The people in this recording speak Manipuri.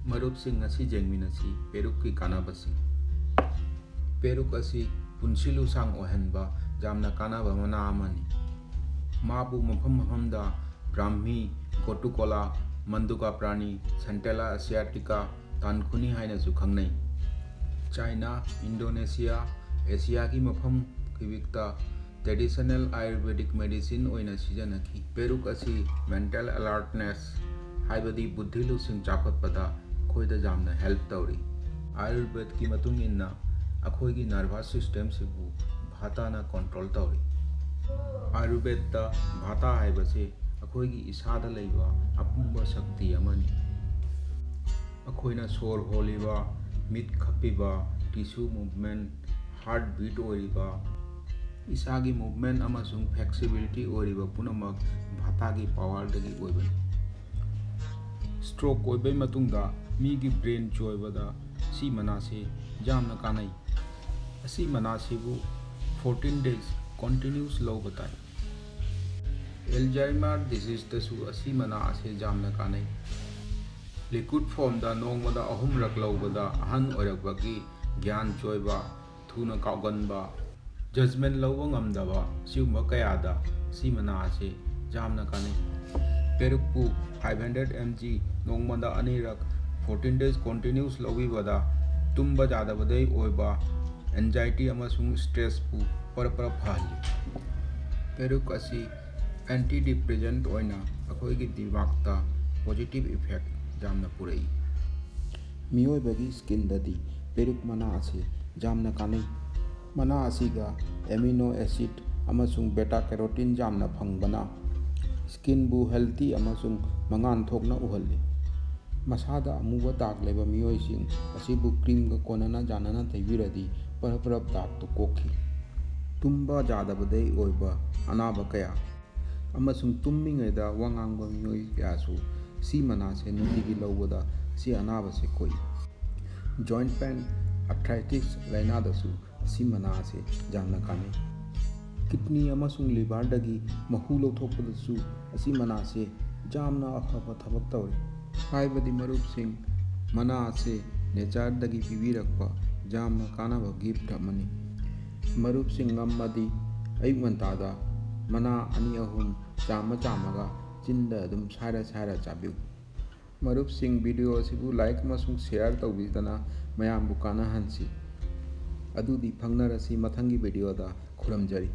ꯃꯔꯨꯞꯁꯤꯡ ꯑꯁꯤ ꯌꯦꯡꯃꯤꯟꯅꯁꯤ ꯄꯦꯔꯨꯛꯀꯤ ꯀꯥꯟꯅꯕꯁꯤꯡ꯫ ꯄꯦꯔꯨꯛ ꯑꯁꯤ ꯄꯨꯟꯁꯤ ꯂꯨꯁꯥꯡ ꯑꯣꯏꯍꯟꯕ ꯌꯥꯝꯅ ꯀꯥꯟꯅꯕ ꯃꯅꯥ ꯑꯃꯅꯤ꯫ ꯃꯥꯕꯨ ꯃꯐꯝ ꯃꯐꯝꯗ ꯕ꯭ꯔꯥꯍ꯭ꯃꯤ, ꯒꯣꯇꯨꯀꯣꯂꯥ, ꯃꯟꯗꯨꯀꯥ ꯄ꯭ꯔꯥꯅꯤ, ꯁꯦꯟꯇꯦꯂꯥ ꯑꯦꯁꯤꯌꯥꯇꯤꯀꯥ, ꯇꯥꯟꯈꯨꯅꯤ ꯍꯥꯏꯅꯁꯨ ꯈꯪꯅꯩ꯫ ꯆꯥꯏꯅꯥ, ꯏꯟꯗꯣꯅꯦꯁꯤꯌꯥ, ꯑꯦꯁꯤꯌꯥꯒꯤ ꯃꯐꯝ ꯈꯨꯗꯤꯡꯃꯛꯇ ꯇ꯭ꯔꯦꯗꯤꯁꯅꯦꯜ ꯑꯥꯌꯨꯔꯕꯦꯗꯤꯛ ꯃꯦꯗꯤꯁꯤꯟ ꯑꯣꯏꯅ ꯁꯤꯖꯤꯟꯅꯈꯤ꯫ ꯄꯦꯔꯨꯛ ꯑꯁꯤ ꯃꯦꯟꯇꯦꯜ ꯑꯦꯂꯔꯠꯅꯦꯁ ꯍꯥꯏꯕꯗꯤ ꯕꯨද්ධꯤ ꯂꯧꯁꯤꯡ ꯆꯥꯎꯈꯠꯄꯗ ꯑꯩꯈꯣꯏꯗ ꯌꯥꯝꯅ ꯍꯦꯜꯞ ꯇꯧꯔꯤ꯫ ꯑꯥꯌꯨꯔꯕꯦꯗꯀꯤ ꯃꯇꯨꯡ ꯏꯟꯅ ꯑꯩꯈꯣꯏꯒꯤ ꯅꯔꯚꯁ ꯁꯤꯁꯇꯦꯝꯁꯤꯕꯨ ꯚꯥꯇꯥꯅ ꯀꯟꯇ꯭ꯔꯣꯜ ꯇꯧꯔꯤ꯫ ꯑꯥꯌꯨꯔꯕꯦꯗꯇ ꯚꯥꯇꯥ ꯍꯥꯏꯕꯁꯤ ꯑꯩꯈꯣꯏꯒꯤ ꯏꯁꯥꯗ ꯂꯩꯕ ꯑꯄꯨꯟꯕ ꯁꯛꯇꯤ ꯑꯃꯅꯤ꯫ ꯑꯩꯈꯣꯏꯅ ꯁꯣꯔ ꯍꯣꯜꯂꯤꯕ, ꯃꯤꯠ ꯈꯞꯄꯤꯕ, ꯇꯤꯁꯨ ꯃꯨꯚꯃꯦꯟꯠ, ꯍꯥꯔꯠ ꯕꯤꯠ ꯑꯣꯏꯔꯤꯕ, ꯏꯁꯥꯒꯤ ꯃꯨꯚꯃꯦꯟꯠ ꯑꯃꯁꯨꯡ ꯐ꯭ꯂꯦꯛꯁꯤꯕꯤꯂꯤꯇꯤ ꯑꯣꯏꯔꯤꯕ ꯄꯨꯝꯅꯃꯛ ꯚꯥꯇꯥꯒꯤ ꯄꯥꯋꯔꯗꯒꯤ ꯑꯣꯏꯕꯅꯤ꯫ ꯁ꯭ꯇ꯭ꯔꯣꯛ ꯑꯣꯏꯕꯒꯤ ꯃꯇꯨꯡꯗ ꯃꯤꯒꯤ ꯕ꯭ꯔꯦꯟ ꯆꯣꯏꯕꯗ ꯑꯁꯤ ꯃꯅꯥꯁꯤ ꯌꯥꯝꯅ ꯀꯥꯟꯅꯩ꯫ ꯑꯁꯤ ꯃꯅꯥꯁꯤꯕꯨ 14 days ꯀꯟꯇꯤꯅ꯭ꯌꯨꯁ ꯂꯧꯕ ꯇꯥꯏ꯫ ꯑꯦꯜꯖꯥꯏꯃꯔ ꯗꯤꯖꯤꯖꯇꯁꯨ ꯑꯁꯤ ꯃꯅꯥ ꯑꯁꯤ ꯌꯥꯝꯅ ꯀꯥꯟꯅꯩ꯫ ꯂꯤꯀ꯭ꯋꯤꯗ ꯐꯣꯔꯝꯗ ꯅꯣꯡꯃꯗ 3ꯔꯛ ꯂꯧꯕꯗ ꯑꯍꯟ ꯑꯣꯏꯔꯛꯄꯒꯤ ꯒ꯭ꯌꯥꯟ ꯆꯣꯏꯕ, ꯊꯨꯅ ꯀꯥꯎꯒꯟꯕ, ꯖꯖꯃꯦꯟꯠ ꯂꯧꯕ ꯉꯝꯗꯕ ꯑꯁꯤꯒꯨꯝꯕ ꯀꯌꯥꯗ ꯑꯁꯤ ꯃꯅꯥ ꯑꯁꯤ ꯌꯥꯝꯅ ꯀꯥꯟꯅꯩ꯫ ꯄꯦꯔꯨꯛꯄꯨ 500 mg ꯅꯣꯡꯃꯗ 2ꯔꯛ 14 days ꯀꯟꯇꯤꯅ꯭ꯌꯨꯁ ꯂꯧꯕꯤꯕꯗ ꯇꯨꯝꯕ ꯌꯥꯗꯕꯗꯒꯤ ꯑꯣꯏꯕ ꯑꯦꯟꯖꯥꯏꯇꯤ ꯑꯃꯁꯨꯡ ꯁ꯭ꯇ꯭ꯔꯦꯁꯄꯨ ꯄꯔꯞ ꯐꯍꯜꯂꯤ꯫ ꯄꯦꯔꯨꯛ ꯑꯁꯤ ꯑꯦꯟꯇꯤ ꯗꯤꯄ꯭ꯔꯦꯁꯦꯟꯠ ꯑꯣꯏꯅ ꯑꯩꯈꯣꯏꯒꯤ ꯗꯤꯃꯥꯛꯇ ꯄꯣꯖꯤꯇꯤꯚ ꯏꯐꯦꯛꯠ ꯌꯥꯝꯅ ꯄꯨꯔꯛꯏ꯫ ꯃꯤꯑꯣꯏꯕꯒꯤ ꯁ꯭ꯀꯤꯟꯗꯗꯤ ꯄꯦꯔꯨꯛ ꯃꯅꯥ ꯑꯁꯤ ꯌꯥꯝꯅ ꯀꯥꯟꯅꯩ꯫ ꯃꯅꯥ ꯑꯁꯤꯗ ꯑꯦꯃꯤꯅꯣ ꯑꯦꯁꯤꯗ ꯑꯃꯁꯨꯡ ꯕꯦꯇꯥ ꯀꯦꯔꯣꯇꯤꯟ ꯌꯥꯝꯅ ꯐꯪꯕꯅ ꯁ꯭ꯀꯤꯟꯕꯨ ꯍꯦꯜꯊꯤ ꯑꯃꯁꯨꯡ ꯃꯉꯥꯜ ꯊꯣꯛꯅ ꯎꯍꯜꯂꯤ꯫ ꯃꯁꯥꯗ ꯑꯃꯨꯕ ꯗꯥꯛ ꯂꯩꯕ ꯃꯤꯑꯣꯏꯁꯤꯡ ꯑꯁꯤꯕꯨ ꯀ꯭ꯔꯤꯝꯒ ꯀꯣꯟꯅꯅ ꯌꯥꯟꯅꯅ ꯇꯩꯕꯤꯔꯗꯤ ꯄꯔꯞ ꯗꯥꯛꯇꯨ ꯀꯣꯛꯈꯤ꯫ ꯇꯨꯝꯕ ꯌꯥꯗꯕꯗꯒꯤ ꯑꯣꯏꯕ ꯑꯅꯥꯕ ꯀꯌꯥ ꯑꯃꯁꯨꯡ ꯇꯨꯝꯃꯤꯉꯩꯗ ꯋꯥ ꯉꯥꯡꯕ ꯃꯤꯑꯣꯏ ꯀꯌꯥꯁꯨ ꯁꯤ ꯃꯅꯥꯁꯦ ꯅꯨꯡꯇꯤꯒꯤ ꯂꯧꯕꯗ ꯁꯤ ꯑꯅꯥꯕꯁꯦ ꯀꯣꯛꯏ꯫ ꯖꯣꯏꯟꯠ ꯄꯦꯟ, ꯑꯥꯔꯊ꯭ꯔꯥꯏꯇꯤꯁ ꯂꯥꯏꯅꯥꯗꯁꯨ ꯑꯁꯤ ꯃꯅꯥ ꯑꯁꯤ ꯌꯥꯝꯅ ꯀꯥꯟꯅꯩ꯫ ꯀꯤꯗꯅꯤ ꯑꯃꯁꯨꯡ ꯂꯤꯚꯔꯗꯒꯤ ꯃꯍꯨ ꯂꯧꯊꯣꯛꯄꯗꯁꯨ ꯑꯁꯤ ꯃꯅꯥꯁꯤ ꯌꯥꯝꯅ ꯑꯐꯕ ꯊꯕꯛ ꯇꯧꯏ꯫ ꯍꯥꯏꯕꯗꯤ ꯃꯔꯨꯞꯁꯤꯡ, ꯃꯅꯥ ꯑꯁꯤ ꯅꯦꯆꯔꯗꯒꯤ ꯄꯤꯕꯤꯔꯛꯄ ꯌꯥꯝꯅ ꯀꯥꯟꯅꯕ ꯒꯤꯐꯠ ꯑꯃꯅꯤ꯫ ꯃꯔꯨꯞꯁꯤꯡ ꯉꯝꯃꯗꯤ ꯑꯌꯨꯛ ꯉꯟꯇꯥꯗ ꯃꯅꯥ 2-3 ꯆꯥꯝꯃꯒ ꯆꯤꯟꯗ ꯑꯗꯨꯝ ꯁꯥꯏꯔ ꯆꯥꯕꯤꯌꯨ꯫ ꯃꯔꯨꯞꯁꯤꯡ, ꯚꯤꯗꯤꯑꯣ ꯑꯁꯤꯕꯨ ꯂꯥꯏꯛ ꯑꯃꯁꯨꯡ ꯁꯦꯌꯔ ꯇꯧꯕꯤꯗꯨꯅ ꯃꯌꯥꯝꯕꯨ ꯀꯥꯟꯅꯍꯟꯁꯤ꯫ ꯑꯗꯨꯗꯤ ꯐꯪꯅꯔꯁꯤ ꯃꯊꯪꯒꯤ ꯚꯤꯗꯤꯑꯣꯗ꯫ ꯈꯨꯔꯨꯝꯖꯔꯤ꯫